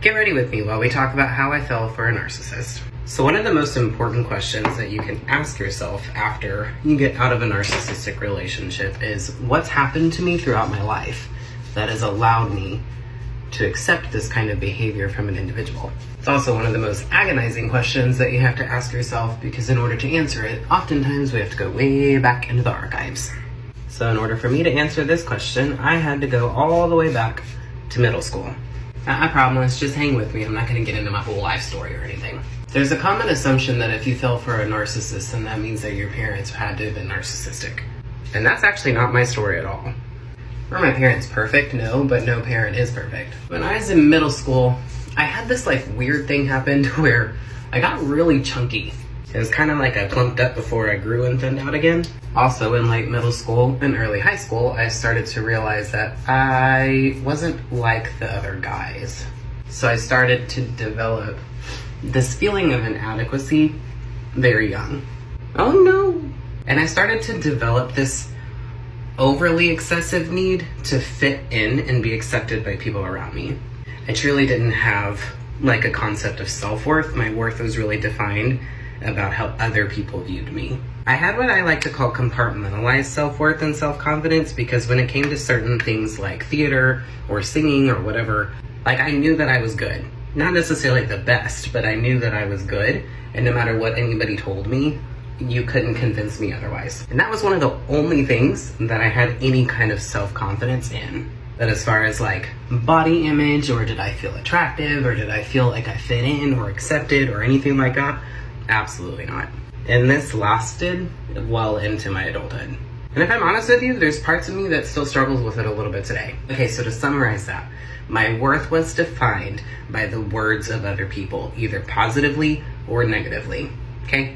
Get ready with me while we talk about how I fell for a narcissist. So one of the most important questions that you can ask yourself after you get out of a narcissistic relationship is, what's happened to me throughout my life that has allowed me to accept this kind of behavior from an individual? It's also one of the most agonizing questions that you have to ask yourself, because in order to answer it, oftentimes we have to go way back into the archives. So in order for me to answer this question, I had to go all the way back to middle school. I promise, just hang with me. I'm not going to get into my whole life story or anything. There's a common assumption that if you fell for a narcissist, then that means that your parents had to have been narcissistic. And that's actually not my story at all. Were my parents perfect? No, but no parent is perfect. When I was in middle school, I had this weird thing happen to where I got really chunky. It was kind of like I plumped up before I grew and thinned out again. Also, in late middle school and early high school, I started to realize that I wasn't like the other guys. So I started to develop this feeling of inadequacy very young. Oh no! And I started to develop this overly excessive need to fit in and be accepted by people around me. I truly didn't have a concept of self-worth. My worth was really defined about how other people viewed me. I had what I like to call compartmentalized self-worth and self-confidence, because when it came to certain things like theater or singing or whatever, I knew that I was good. Not necessarily the best, but I knew that I was good, and no matter what anybody told me, you couldn't convince me otherwise. And that was one of the only things that I had any kind of self-confidence in. But as far as body image, or did I feel attractive, or did I feel like I fit in or accepted or anything like that, absolutely not. And this lasted well into my adulthood. And if I'm honest with you, there's parts of me that still struggles with it a little bit today. Okay, so to summarize that, my worth was defined by the words of other people, either positively or negatively, okay?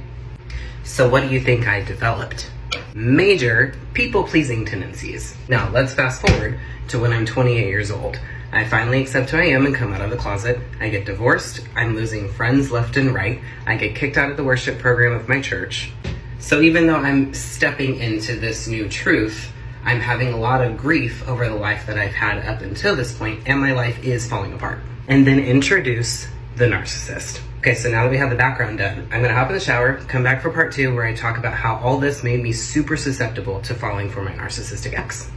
So what do you think I developed? Major people-pleasing tendencies. Now, let's fast forward to when I'm 28 years old. I finally accept who I am and come out of the closet. I get divorced. I'm losing friends left and right. I get kicked out of the worship program of my church. So even though I'm stepping into this new truth, I'm having a lot of grief over the life that I've had up until this point, and my life is falling apart. And then introduce the narcissist. Okay, so now that we have the background done, I'm gonna hop in the shower, come back for part 2, where I talk about how all this made me super susceptible to falling for my narcissistic ex.